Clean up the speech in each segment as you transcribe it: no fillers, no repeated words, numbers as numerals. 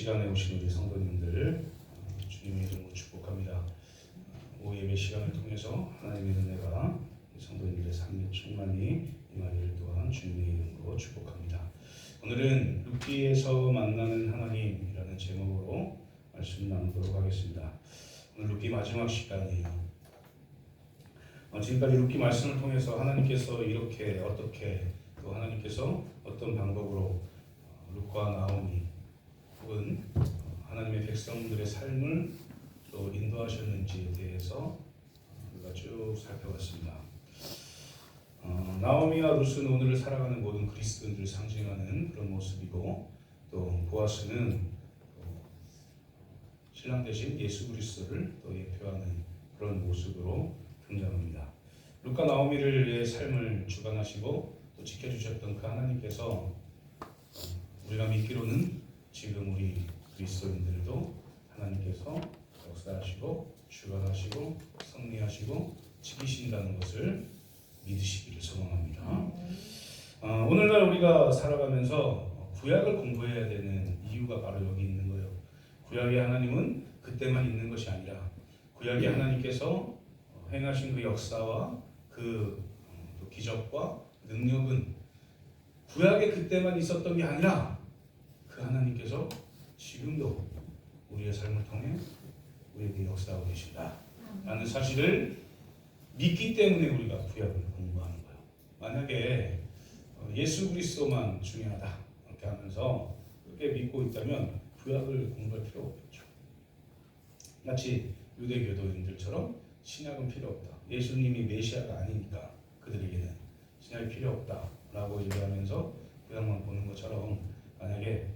시간에 오신 우리 성도님들 주님의 이름으로 축복합니다. 오후 예배 시간을 통해서 하나님의 은혜가 성도님들의 삶에 충만히 임하기를 또한 주님의 이름으로 축복합니다. 오늘은 룻기에서 만나는 하나님이라는 제목으로 말씀 나누도록 하겠습니다. 오늘 룻기 마지막 시간이에요. 지금까지 룻기 말씀을 통해서 하나님께서 이렇게 어떻게 또 하나님께서 어떤 방법으로 룻과 나오미 혹은 하나님의 백성들의 삶을 또 인도하셨는지에 대해서 우리가 쭉 살펴봤습니다. 나오미와 룻은 오늘을 살아가는 모든 그리스도인들을 상징하는 그런 모습이고, 또 보아스는 신랑 대신 예수 그리스도를 또 예표하는 그런 모습으로 등장합니다. 룻과 나오미의 삶을 주관하시고 또 지켜주셨던 그 하나님께서 우리가 믿기로는 지금 우리 그리스도인들도 하나님께서 역사하시고 주관하시고 섭리하시고 지키신다는 것을 믿으시기를 소망합니다. 오늘날 우리가 살아가면서 구약을 공부해야 되는 이유가 바로 여기 있는 거예요. 구약의 하나님은 그때만 있는 것이 아니라 구약의 하나님께서 행하신 그 역사와 그 기적과 능력은 구약의 그때만 있었던 게 아니라 그 하나님께서 지금도 우리의 삶을 통해 우리에게 역사하고 계신다 라는 사실을 믿기 때문에 우리가 구약을 공부하는 거예요. 만약에 예수 그리스도만 중요하다 이렇게 하면서 그렇게 믿고 있다면 구약을 공부할 필요 없겠죠. 마치 유대교도인들처럼 신약은 필요 없다, 예수님이 메시아가 아니니까 그들에게는 신약이 필요 없다 라고 얘기하면서 구약만 보는 것처럼, 만약에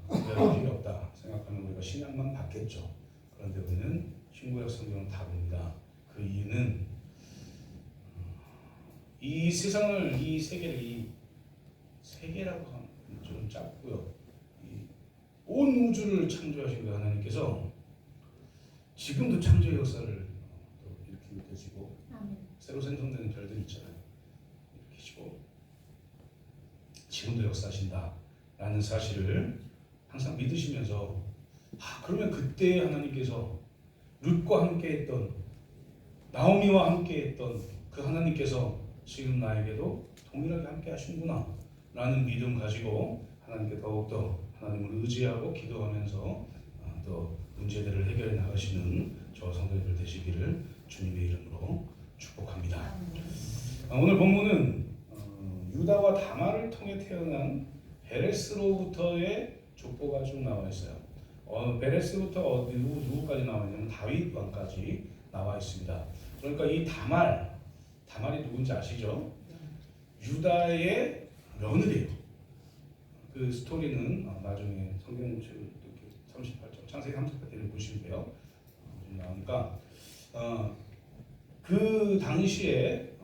구약이 필요 없다 생각하면 우리가 신약만 받겠죠. 그런데 우리는 신구약 성경은 다 봅니다. 그 이유는 이 세상을, 이 세계를, 이 세계라고 하면 좀 작고요, 온 우주를 창조하신 그 하나님께서 지금도 창조의 역사를 이렇게 계시고, 새로 생성되는 별들 있잖아요, 이렇게 계시고 지금도 역사하신다 라는 사실을 항상 믿으시면서, 그러면 그때 하나님께서 룻과 함께 했던, 나오미와 함께 했던 그 하나님께서 지금 나에게도 동일하게 함께 하시는구나 라는 믿음 가지고 하나님께 더욱더 하나님을 의지하고 기도하면서 또 문제들을 해결해 나가시는 저 성도님들 되시기를 주님의 이름으로 축복합니다. 오늘 본문은 유다와 다말을 통해 태어난 베레스로부터의 족보가 쭉 나와 있어요. 베레스부터 누구까지 나와 있냐면 다윗 왕까지 나와 있습니다. 그러니까 이 다말이 누군지 아시죠? 유다의 며느리예요. 그 스토리는 나중에 성경 38장 창세기 38장을 보시면 돼요. 나오니까 그 당시에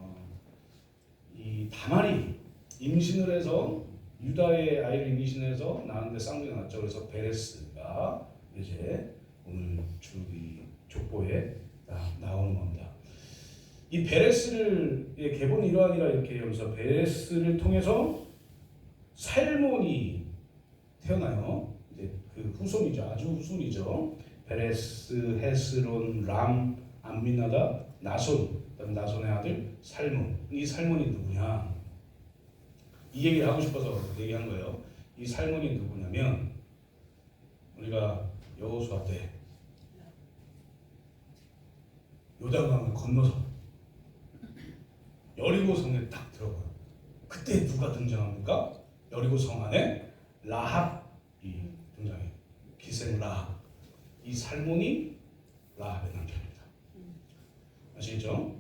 이 다말이 임신을 해서, 유다의 아이를 임신해서 낳았는데 쌍둥이 낳았죠. 그래서 베레스가 이제 오늘 이 족보에 나오는 겁니다. 이 베레스의 계보는 이러하니라 이렇게 하면서 베레스를 통해서 살몬이 태어나요. 이제 그 후손이죠. 아주 후손이죠. 베레스, 헤스론, 람, 암미나답, 나손, 그다음 나손의 아들 살몬. 이 살몬이 누구냐? 이 얘기를 하고 싶어서 얘기한 거예요. 이 살몬이 누구냐면, 우리가 여호수아 때 요단강을 건너서 여리고 성에 딱 들어가요. 그때 누가 등장합니까? 여리고 성 안에 라합이 등장해요. 기생 라합. 이 살몬이 라합의 남편입니다. 아시겠죠?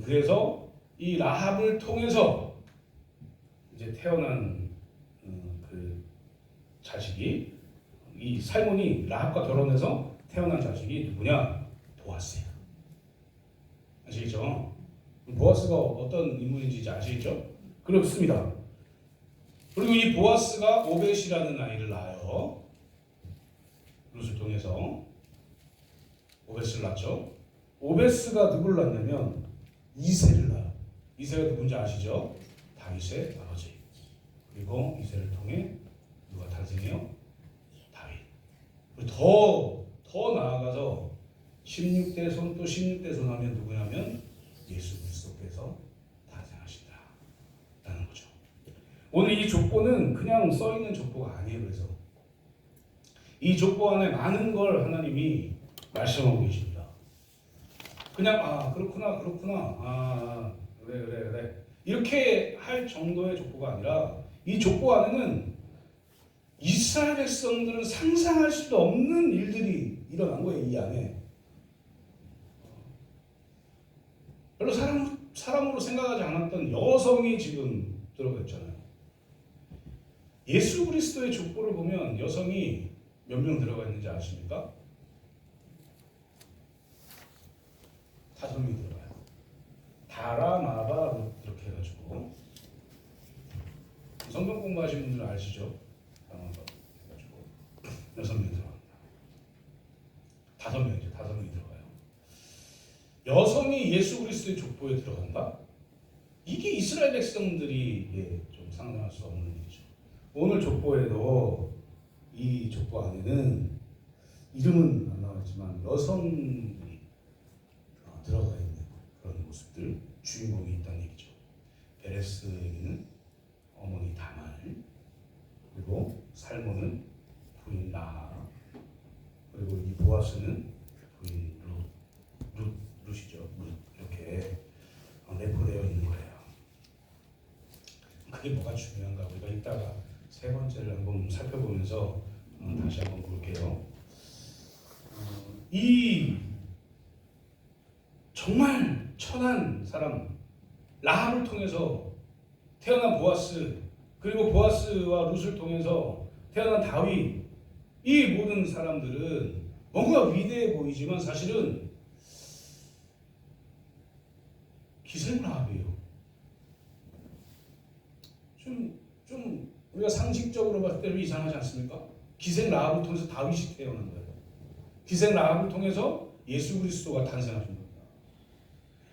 그래서 이 라합을 통해서 이제 태어난 그 자식이, 이 살몬이 라합과 결혼해서 태어난 자식이 누구냐? 보아스예요. 아시겠죠? 보아스가 어떤 인물인지 이제 아시겠죠? 그렇습니다. 그리고 이 보아스가 오벳이라는 아이를 낳아요. 룻을 통해서 오벳을 낳죠. 오벳스가 누구를 낳냐면 이새를 낳아요. 이새가 누군지 아시죠? 다윗의 아버지. 그리고 이새를 통해 누가 탄생해요? 다윗. 더 나아가서 16대 손 또 16대 손 하면 누구냐면 예수 그리스도께서 탄생하신다라는 거죠. 오늘 이 족보는 그냥 써 있는 족보가 아니에요. 그래서 이 족보 안에 많은 걸 하나님이 말씀하고 계십니다. 그냥 그렇구나 그래 이렇게 할 정도의 족보가 아니라 이 족보 안에는 이스라엘 백성들은 상상할 수도 없는 일들이 일어난 거예요. 이 안에 별로 사람으로 생각하지 않았던 여성이 지금 들어가 있잖아요. 예수 그리스도의 족보를 보면 여성이 몇 명 들어가 있는지 아십니까? 5명이 들어가요. 다라, 마바, 룻 이렇게 해가지고 성경 공부하신 분들은 아시죠? 해가지고 6명이 들어갑니다. 5명이죠. 5명이 들어가요. 여성이 예수 그리스도의 족보에 들어간다? 이게 이스라엘 백성들이 좀 상상할 수 없는 일이죠. 오늘 족보에도 이 족보 안에는 이름은 안 나왔지만 여성이 들어가 있는 그런 모습들, 주인공이 있다는 얘기죠. 베레스에게는 어머니 다말, 그리고 살몬은 부인 라하, 그리고 이 보아스는 부인 룻이죠. 이렇게 내포되어 있는 거예요. 그게 뭐가 중요한가 우리가 이따가 세 번째를 한번 살펴보면서 다시 한번 볼게요. 이 정말 천한 사람 라합을 통해서 태어난 보아스, 그리고 보아스와 룻을 통해서 태어난 다윗, 이 모든 사람들은 뭔가 위대해 보이지만 사실은 기생라합이에요. 좀 우리가 상식적으로 봤을 때 이상하지 않습니까? 기생라합을 통해서 다윗이 태어난 거예요. 기생라합을 통해서 예수 그리스도가 탄생하신 겁니다.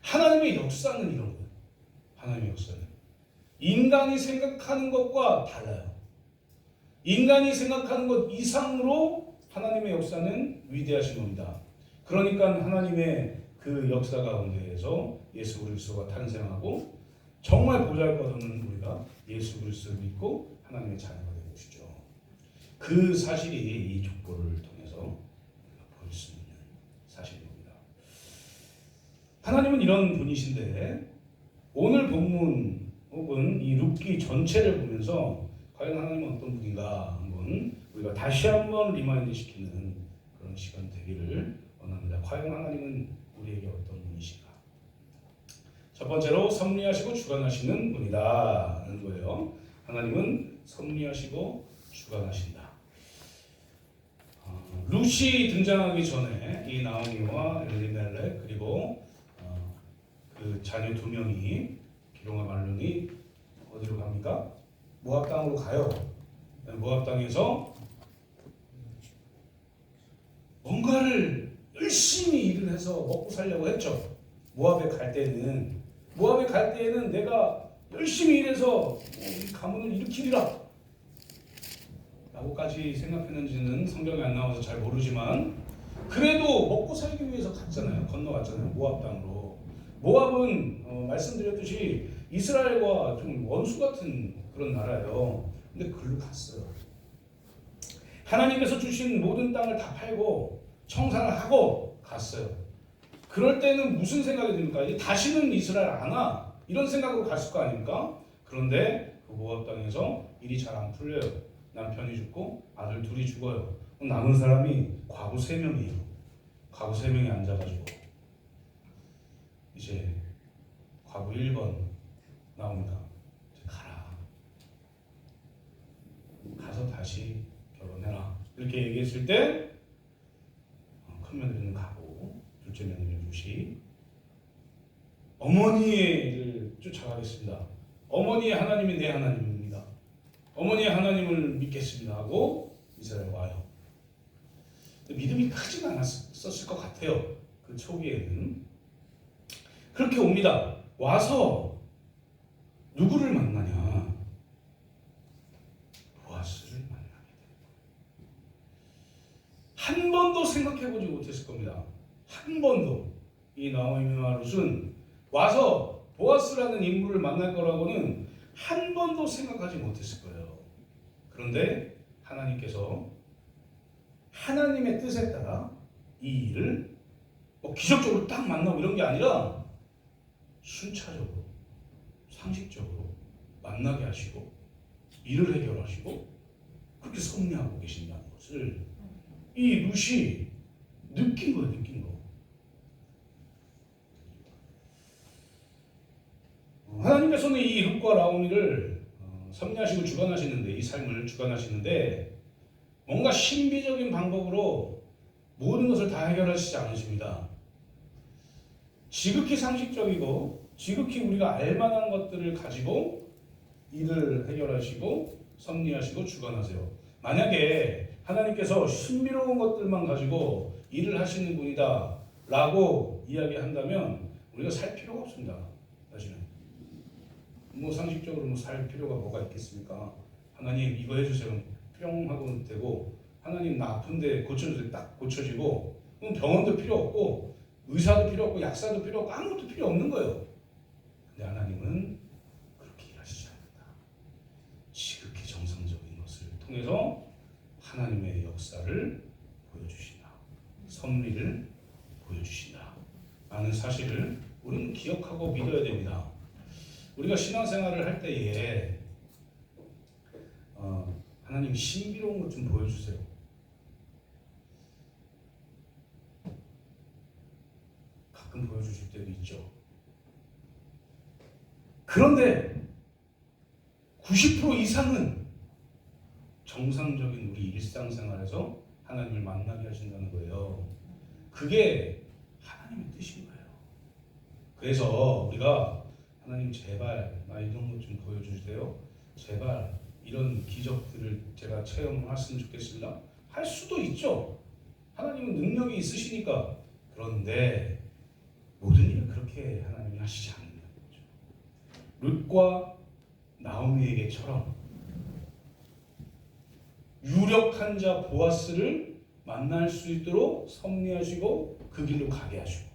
하나님의 역사는 이런 거예요. 하나님의 역사는 인간이 생각하는 것과 달라요. 인간이 생각하는 것 이상으로 하나님의 역사는 위대하신 겁니다. 그러니까 하나님의 그 역사 가운데에서 예수 그리스도가 탄생하고 정말 보잘것없는 우리가 예수 그리스도를 믿고 하나님의 자녀가 되는 것이죠. 그 사실이 이 족보를 통해서 볼 수 있는 사실입니다. 하나님은 이런 분이신데 오늘 본문 혹은 이 룻기 전체를 보면서 과연 하나님은 어떤 분인가 한번 우리가 다시 한번 리마인드 시키는 그런 시간 되기를 원합니다. 과연 하나님은 우리에게 어떤 분이신가? 첫 번째로 섭리하시고 주관하시는 분이다 하는 거예요. 하나님은 섭리하시고 주관하신다. 룻이 등장하기 전에 이 나오미와 엘리멜렉 그리고 그 자녀 2명이 기룡과 말론이 어디로 갑니까? 모압 땅으로 가요. 모압 땅에서 뭔가를 열심히 일을 해서 먹고 살려고 했죠. 모압에 갈 때는 내가 열심히 일해서 이 가문을 일으키리라 라고까지 생각했는지는 성경에 안 나와서 잘 모르지만 그래도 먹고 살기 위해서 갔잖아요. 건너갔잖아요. 모압 땅으로. 모압은 말씀드렸듯이 이스라엘과 좀 원수 같은 그런 나라예요. 근데 그걸로 갔어요. 하나님께서 주신 모든 땅을 다 팔고 청산을 하고 갔어요. 그럴 때는 무슨 생각이 듭니까? 다시는 이스라엘 안 와. 이런 생각으로 갔을 거 아닙니까? 그런데 그 모압 땅에서 일이 잘 안 풀려요. 남편이 죽고 아들 2이 죽어요. 남은 사람이 과부 3명이에요. 과부 3명이 앉아가지고 이제 과부 1번 나옵니다. 이제 가라. 가서 다시 결혼해라. 이렇게 얘기했을 때 큰 며느리는 가고 둘째 며느리는 룻이 어머니의 일을 쫓아가겠습니다. 어머니의 하나님이 내 하나님입니다. 어머니의 하나님을 믿겠습니다 하고 이스라엘 와요. 믿음이 크진 않았었을 것 같아요. 그 초기에는. 그렇게 옵니다. 와서 누구를 만나냐? 보아스를 만나게 돼요. 한 번도 생각해보지 못했을 겁니다. 한 번도. 이 나오미와 룻은 와서 보아스라는 인물을 만날 거라고는 한 번도 생각하지 못했을 거예요. 그런데 하나님께서 하나님의 뜻에 따라 이 일을 기적적으로 딱 만나고 이런 게 아니라 순차적으로 상식적으로 만나게 하시고 일을 해결하시고 그렇게 섭리하고 계신다는 것을 이 룻이 느낀 거예요. 느낀 거. 하나님께서는 이 룻과 나오미를 섭리하시고 주관하시는데, 이 삶을 주관하시는데 뭔가 신비적인 방법으로 모든 것을 다 해결하시지 않으십니다. 지극히 상식적이고 지극히 우리가 알만한 것들을 가지고 일을 해결하시고 섭리하시고 주관하세요. 만약에 하나님께서 신비로운 것들만 가지고 일을 하시는 분이다 라고 이야기한다면 우리가 살 필요가 없습니다. 사실은 상식적으로 살 필요가 뭐가 있겠습니까? 하나님 이거 해주세요. 뿅 하고 되고, 하나님 나 아픈데 고쳐주세요. 딱 고쳐지고, 그럼 병원도 필요 없고 의사도 필요 없고 약사도 필요 없고 아무것도 필요 없는 거예요. 근데 하나님은 그렇게 일하시지 않는다. 지극히 정상적인 것을 통해서 하나님의 역사를 보여주신다. 섭리를 보여주신다. 라는 사실을 우리는 기억하고 믿어야 됩니다. 우리가 신앙생활을 할 때에 하나님 신비로운 것 좀 보여주세요. 가끔 보여주실 때도 있죠. 그런데 90% 이상은 정상적인 우리 일상생활에서 하나님을 만나게 하신다는 거예요. 그게 하나님의 뜻인 거예요. 그래서 우리가 하나님 제발 나 이런 것 좀 보여주세요. 제발 이런 기적들을 제가 체험했으면 좋겠습니다. 할 수도 있죠. 하나님은 능력이 있으시니까. 그런데 모든 일을 그렇게 하나님이 하시지 않는다는 거죠. 룻과 나오미에게처럼 유력한 자 보아스를 만날 수 있도록 섭리하시고 그 길로 가게 하시고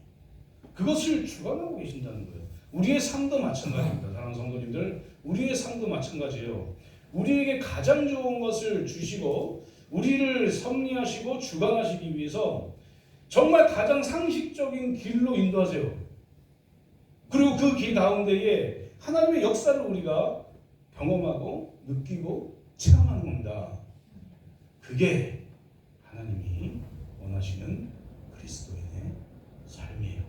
그것을 주관하고 계신다는 거예요. 우리의 삶도 마찬가지입니다. 사랑하는 성도님들, 우리의 삶도 마찬가지예요. 우리에게 가장 좋은 것을 주시고 우리를 섭리하시고 주관하시기 위해서 정말 가장 상식적인 길로 인도하세요. 그리고 그 길 가운데에 하나님의 역사를 우리가 경험하고 느끼고 체험하는 겁니다. 그게 하나님이 원하시는 그리스도인의 삶이에요.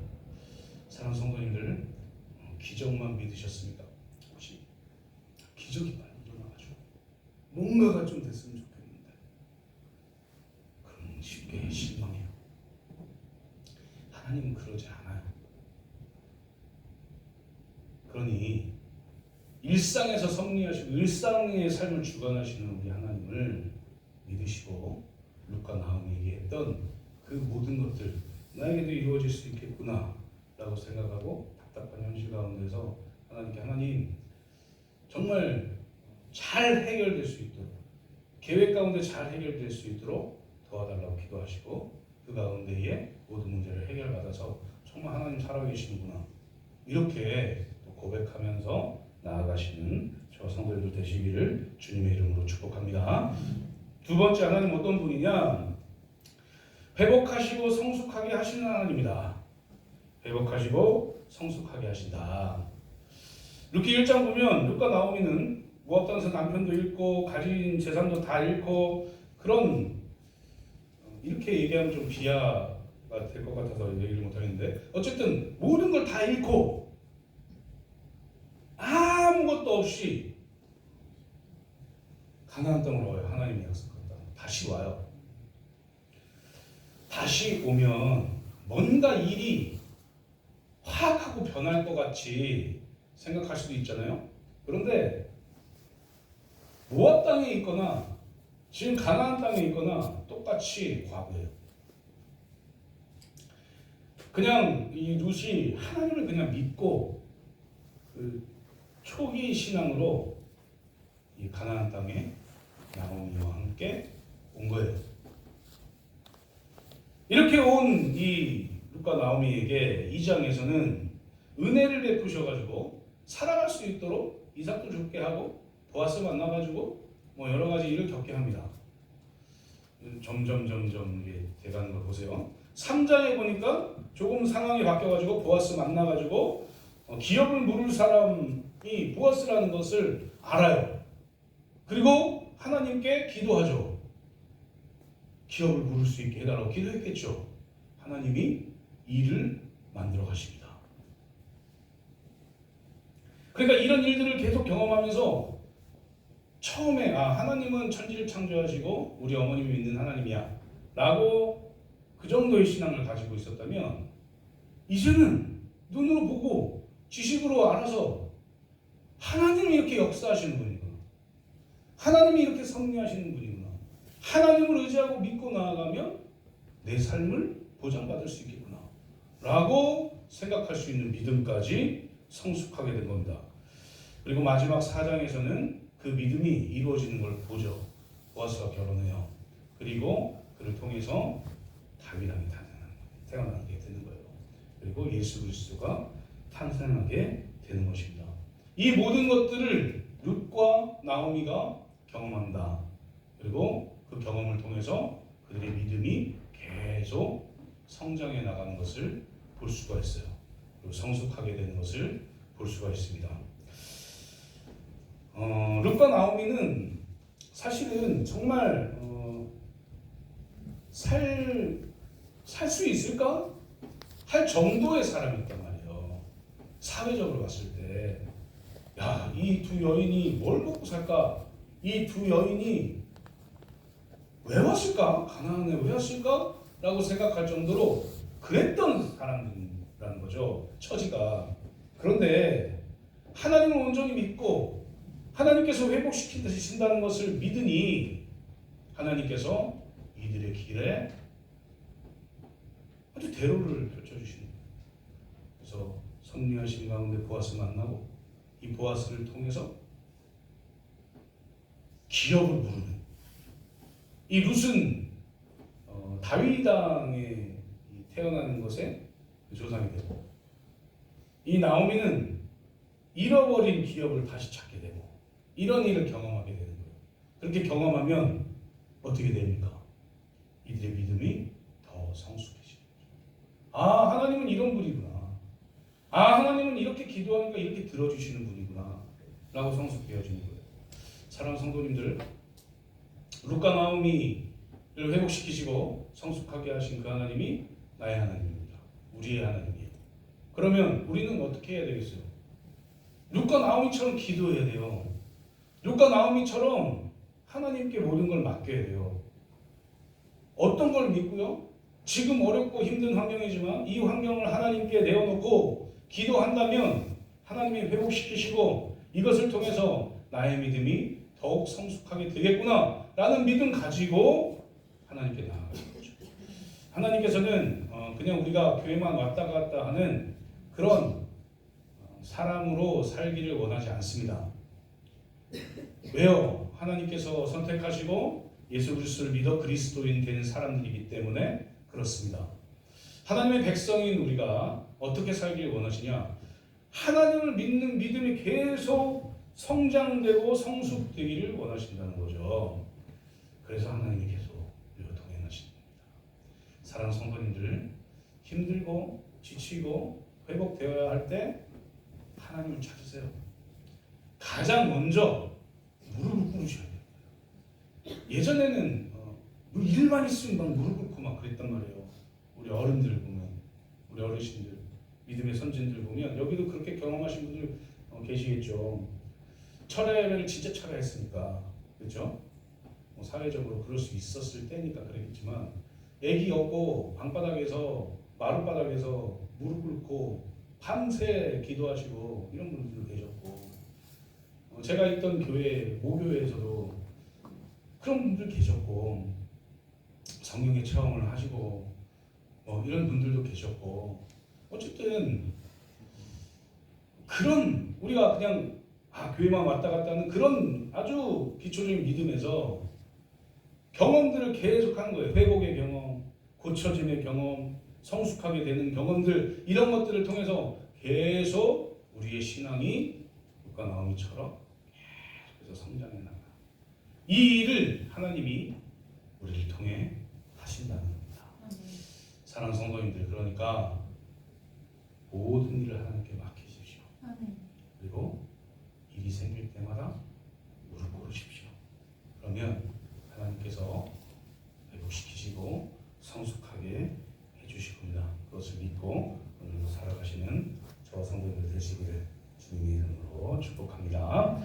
사랑하는 성도님들, 기적만 믿으셨습니까? 혹시 기적이 빨리 일어나가지고 뭔가가 좀 됐으면 좋겠는데 그럼 쉽게 실망해요. 하나님은 그러지 않아요. 그러니 일상에서 섭리하시고 일상의 삶을 주관하시는 우리 하나님을 믿으시고 룻과 나오미에게 했던 그 모든 것들 나에게도 이루어질 수 있겠구나 라고 생각하고 답답한 현실 가운데서 하나님께 하나님 정말 잘 해결될 수 있도록 계획 가운데 잘 해결될 수 있도록 도와달라고 기도하시고 그 가운데에 모든 문제를 해결받아서 정말 하나님 살아계시는구나 이렇게 고백하면서 나아가시는 저 성도들 되시기를 주님의 이름으로 축복합니다. 두 번째 하나님 어떤 분이냐? 회복하시고 성숙하게 하시는 하나님입니다. 회복하시고 성숙하게 하신다. 룻기 1장 보면 룻과 나오미는 모압 땅에서 남편도 잃고 가진 재산도 다 잃고 그런 이렇게 얘기하면 좀 비하가 될 것 같아서 얘기를 못하겠는데 어쨌든 모든 걸 다 잃고 아무것도 없이 가나안 땅으로 와요. 하나님이 약속한 땅. 다시 와요. 다시 오면 뭔가 일이 확 하고 변할 것 같이 생각할 수도 있잖아요. 그런데 모압 땅에 있거나 지금 가나안 땅에 있거나 똑같이 과거예요. 그냥 이 룻이 하나님을 그냥 믿고 그 초기 신앙으로 이 가나안 땅에 나오미와 함께 온 거예요. 이렇게 온 이 룻과 나오미에게 2장에서는 은혜를 베푸셔가지고 살아갈 수 있도록 이삭도 죽게 하고 보아스 만나가지고 뭐 여러 가지 일을 겪게 합니다. 점점 이게 돼가는 걸 보세요. 3장에 보니까 조금 상황이 바뀌어가지고 보아스 만나가지고 기업을 물을 사람이 보아스라는 것을 알아요. 그리고 하나님께 기도하죠. 기업을 물을 수 있게 해달라고 기도했겠죠. 하나님이 일을 만들어 가십니다. 그러니까 이런 일들을 계속 경험하면서 처음에 하나님은 천지를 창조하시고 우리 어머님이 믿는 하나님이야 라고 그 정도의 신앙을 가지고 있었다면 이제는 눈으로 보고 지식으로 알아서 하나님이 이렇게 역사하시는 분이구나, 하나님이 이렇게 섭리하시는 분이구나, 하나님을 의지하고 믿고 나아가면 내 삶을 보장받을 수 있겠구나 라고 생각할 수 있는 믿음까지 성숙하게 된 겁니다. 그리고 마지막 4장에서는 그 믿음이 이루어지는 걸 보죠. 보아스가 결혼해요. 그리고 그를 통해서 다윗 왕이 태어나게 되는 거예요. 그리고 예수 그리스도가 탄생하게 되는 것입니다. 이 모든 것들을 룻과 나오미가 경험한다. 그리고 그 경험을 통해서 그들의 믿음이 계속 성장해 나가는 것을 볼 수가 있어요. 그리고 성숙하게 되는 것을 볼 수가 있습니다. 룻과 나오미는 사실은 정말 살 수 있을까? 할 정도의 사람이었단 말이에요. 사회적으로 봤을 때, 야, 이 두 여인이 뭘 먹고 살까? 이 두 여인이 왜 왔을까? 가나안에 왜 왔을까? 라고 생각할 정도로 그랬던 사람들이라는 거죠. 처지가. 그런데 하나님을 온전히 믿고 하나님께서 회복시킨다는 것을 믿으니 하나님께서 이들의 길에 아주 대로를 펼쳐주시는 거예요. 그래서 섭리하신 가운데 보아스 만나고 이 보아스를 통해서 기업을 부르는 이 룻은 다윗 왕에 태어나는 것에 조상이 되고, 이 나오미는 잃어버린 기업을 다시 찾게 되고, 이런 일을 경험하게 되는 거예요. 그렇게 경험하면 어떻게 됩니까? 이들의 믿음이 더 성숙해지는 거죠. 하나님은 이런 분이구나. 하나님은 이렇게 기도하니까 이렇게 들어주시는 분이구나 라고 성숙해지는 거예요. 사랑하는 성도님들, 룻과 나오미를 회복시키시고 성숙하게 하신 그 하나님이 나의 하나님입니다. 우리의 하나님이에요. 그러면 우리는 어떻게 해야 되겠어요? 룻과 나오미처럼 기도해야 돼요. 룻과 나오미처럼 하나님께 모든 걸 맡겨야 돼요. 어떤 걸 믿고요? 지금 어렵고 힘든 환경이지만 이 환경을 하나님께 내어놓고 기도한다면 하나님이 회복시키시고 이것을 통해서 나의 믿음이 더욱 성숙하게 되겠구나 라는 믿음 가지고 하나님께 나아가는 거죠. 하나님께서는 그냥 우리가 교회만 왔다 갔다 하는 그런 사람으로 살기를 원하지 않습니다. 왜요? 하나님께서 선택하시고 예수 그리스도를 믿어 그리스도인 되는 사람들이기 때문에 그렇습니다. 하나님의 백성인 우리가 어떻게 살기를 원하시냐? 하나님을 믿는 믿음이 계속 성장되고 성숙되기를 원하신다는 거죠. 그래서 하나님이 계속 우리와 동행하시는 겁니다. 사랑하는 성도님들, 힘들고 지치고 회복되어야 할 때 하나님을 찾으세요. 가장 먼저 무릎을 꿇으셔야 돼요. 예전에는 일만 있으면 막 무릎 꿇고 막 그랬단 말이에요. 우리 어른들 보면, 우리 어르신들, 믿음의 선진들 보면 여기도 그렇게 경험하신 분들 계시겠죠. 철회를 진짜 철회했으니까, 그렇죠? 사회적으로 그럴 수 있었을 때니까 그랬겠지만, 애기 업고 방바닥에서 마룻바닥에서 무릎 꿇고 밤새 기도하시고 이런 분들도 계셨고, 제가 있던 교회 모교회에서도 그런 분들 계셨고, 성령의 체험을 하시고 이런 분들도 계셨고, 어쨌든 그런 우리가 그냥 교회만 왔다 갔다 하는 그런 아주 기초적인 믿음에서 경험들을 계속하는 거예요. 회복의 경험, 고쳐짐의 경험, 성숙하게 되는 경험들, 이런 것들을 통해서 계속 우리의 신앙이 룻과 나오미처럼 계속해서 성장해 나가. 이 일을 하나님이 우리를 통해 하신다는 겁니다. 사랑하는 성도님들, 그러니까 모든 일을 하나님께 맡기십시오. 그리고 일이 생길 때마다 무릎 꿇으십시오. 그러면 하나님께서 회복시키시고 성숙하게 해주실 겁니다. 그것을 믿고 오늘도 살아가시는 저와 성도님들 되시기를 주님의 이름으로 축복합니다.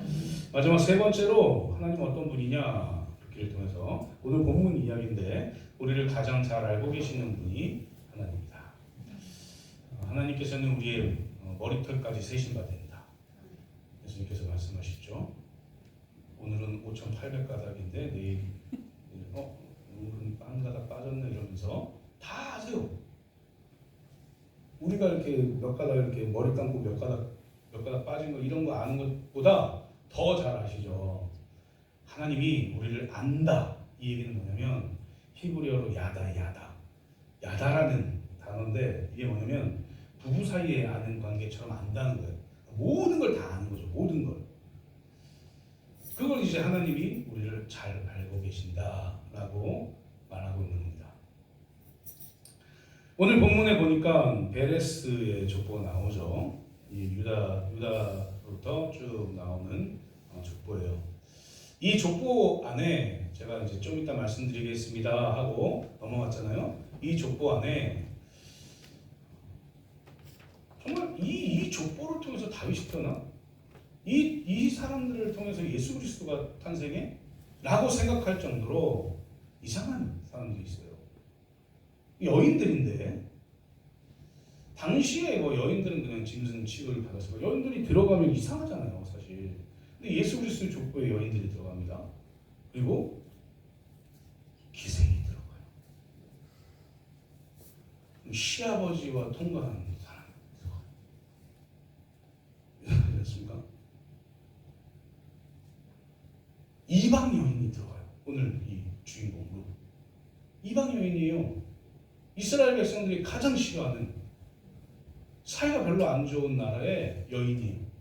마지막 세 번째로 하나님은 어떤 분이냐, 그렇기를 통해서 오늘 본문 이야기인데 우리를 가장 잘 알고 계시는 분이 하나님입니다. 하나님께서는 우리의 머리털까지 세신 바 된다. 예수님께서 말씀하시죠. 오늘은 5,800가닥인데 내일 오늘은 한 가닥 빠졌네 이러면서 다 아세요. 우리가 이렇게 몇 가닥 이렇게 머리 감고 몇 가닥 빠진 거 이런 거 아는 것보다 더 잘 아시죠. 하나님이 우리를 안다. 이 얘기는 뭐냐면 히브리어로 야다라는 단어인데 이게 뭐냐면 부부 사이에 아는 관계처럼 안다는 거예요. 모든 걸 다 아는 거죠. 모든 걸. 그걸 이제 하나님이 우리를 잘 알고 계신다라고 말하고 있는 겁니다. 오늘 본문에 보니까 베레스의 족보가 나오죠. 이 유다로부터 쭉 나오는 족보예요. 이 족보 안에 제가 이제 좀 이따 말씀드리겠습니다 하고 넘어갔잖아요. 이 족보 안에 정말 이 족보를 통해서 다윗이 태어나? 이 사람들을 통해서 예수 그리스도가 탄생해? 라고 생각할 정도로 이상한 사람들이 있어요. 여인들인데 당시에 여인들은 그냥 짐승 취급을 받았어요. 여인들이 들어가면 이상하잖아요, 사실. 근데 예수 그리스도 족보에 여인들이 들어갑니다. 그리고 기생이 들어가요. 시아버지와 통과하는 사람이 들어가요. 이렇습니까? 이방 여인이 들어가요. 오늘 이 주인공으로 이방 여인이에요. 이스라엘 백성들이 가장 싫어하는 사이가 별로 안 좋은 나라의 여인이에요.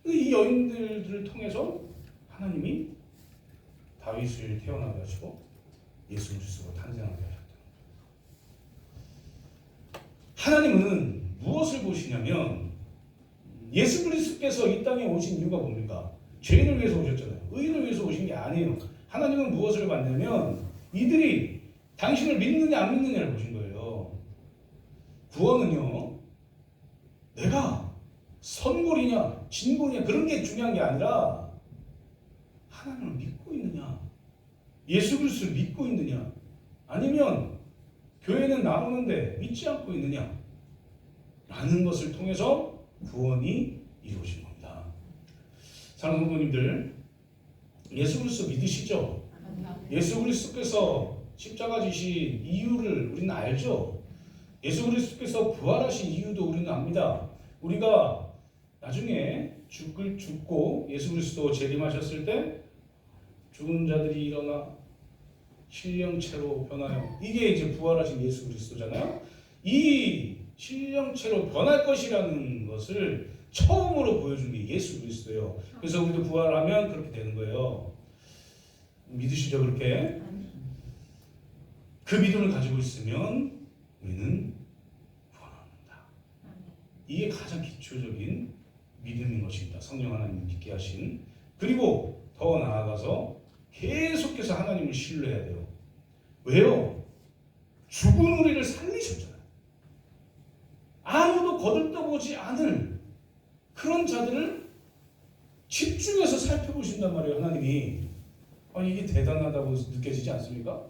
이 여인들을 통해서 하나님이 다윗을 태어나게 하시고 예수 그리스도가 탄생하게 하셨다. 하나님은 무엇을 보시냐면 예수 그리스도께서 이 땅에 오신 이유가 뭡니까? 죄인을 위해서 오셨잖아요. 의인을 위해서 오신 게 아니에요. 하나님은 무엇을 봤냐면 이들이 당신을 믿느냐 안 믿느냐를 보신 거예요. 구원은요, 내가 선골이냐 진골이냐 그런 게 중요한 게 아니라 하나님을 믿고 있느냐, 예수 그리스도를 믿고 있느냐, 아니면 교회는 나오는데 믿지 않고 있느냐 라는 것을 통해서 구원이 이루어진 겁니다. 사랑하는 성도님들, 예수 그리스도 믿으시죠? 예수 그리스도께서 십자가 지신 이유를 우리는 알죠? 예수 그리스도께서 부활하신 이유도 우리는 압니다. 우리가 나중에 죽고 예수 그리스도 재림하셨을 때 죽은 자들이 일어나 신령체로 변하여, 이게 이제 부활하신 예수 그리스도잖아요. 이 신령체로 변할 것이라는 것을 처음으로 보여준 게 예수 그리스도예요. 그래서 우리도 부활하면 그렇게 되는 거예요. 믿으시죠? 그렇게? 그 믿음을 가지고 있으면 우리는 구원합니다. 이게 가장 기초적인 믿음인 것입니다. 성령 하나님을 믿게 하신. 그리고 더 나아가서 계속해서 하나님을 신뢰해야 돼요. 왜요? 죽은 우리를 살리셨잖아요. 아무도 거들떠보지 않을 그런 자들을 집중해서 살펴보신단 말이에요. 하나님이. 이게 대단하다고 느껴지지 않습니까?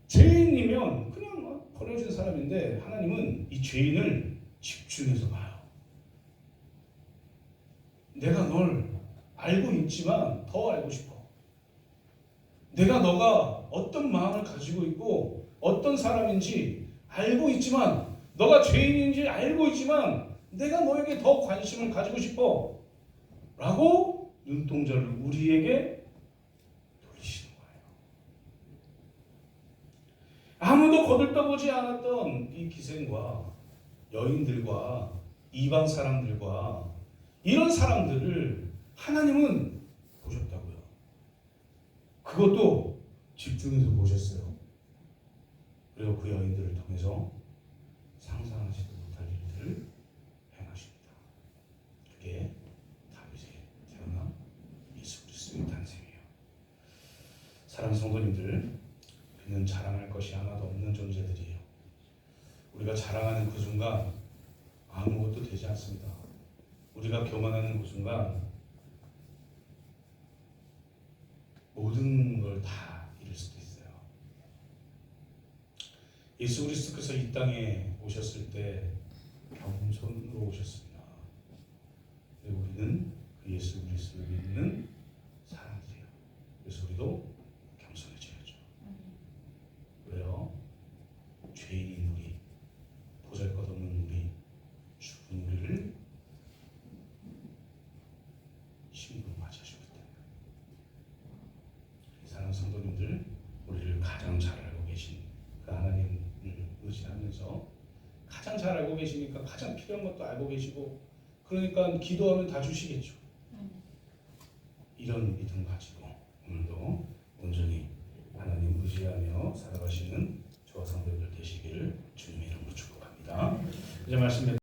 죄인이면 그냥 버려진 사람인데 하나님은 이 죄인을 집중해서 봐요. 내가 널 알고 있지만 더 알고 싶어. 내가 너가 어떤 마음을 가지고 있고 어떤 사람인지 알고 있지만, 너가 죄인인지 알고 있지만 내가 너에게 더 관심을 가지고 싶어 라고 눈동자를 우리에게 돌리시는 거예요. 거들떠보지 않았던 이 기생과 여인들과 이방 사람들과 이런 사람들을 하나님은 보셨다고요. 그것도 집중해서 보셨어요. 그리고 그 여인들을 통해서 상상하지도 못할 일들을 행하십니다. 그게 다윗에 태어난 예수 그리스도의 탄생이에요. 사랑하는 성도님들, 우리는 자랑할 것이 하나도 없는 존재들이에요. 우리가 자랑하는 그 순간 아무것도 되지 않습니다. 우리가 교만하는 그 순간 모든 걸 다 잃을 수도 있어요. 예수 그리스도께서 이 땅에 오셨을 때 겸손으로 오셨습니다. 그리고 우리는 그 예수 그리스도를 믿는 사람들이에요. 그래서 우리도 겸손해져야죠. 왜요? 죄인인 우리, 보잘것없는 우리, 죽은 우리를 신부로 맞이하셨기 때문에. 사랑하는 성도님들, 우리를 가장 잘 알고 계신 그 하나님을 의지하면서 가장 잘 알고 계시니까 가장 필요한 것도 알고 계시고, 그러니까 기도하면 다 주시겠죠. 이런 믿음 가지고 오늘도 온전히 하나님 의지하며 살아가시는 저와 성도들 되시기를 주님의 이름으로 축복합니다. 이제 말씀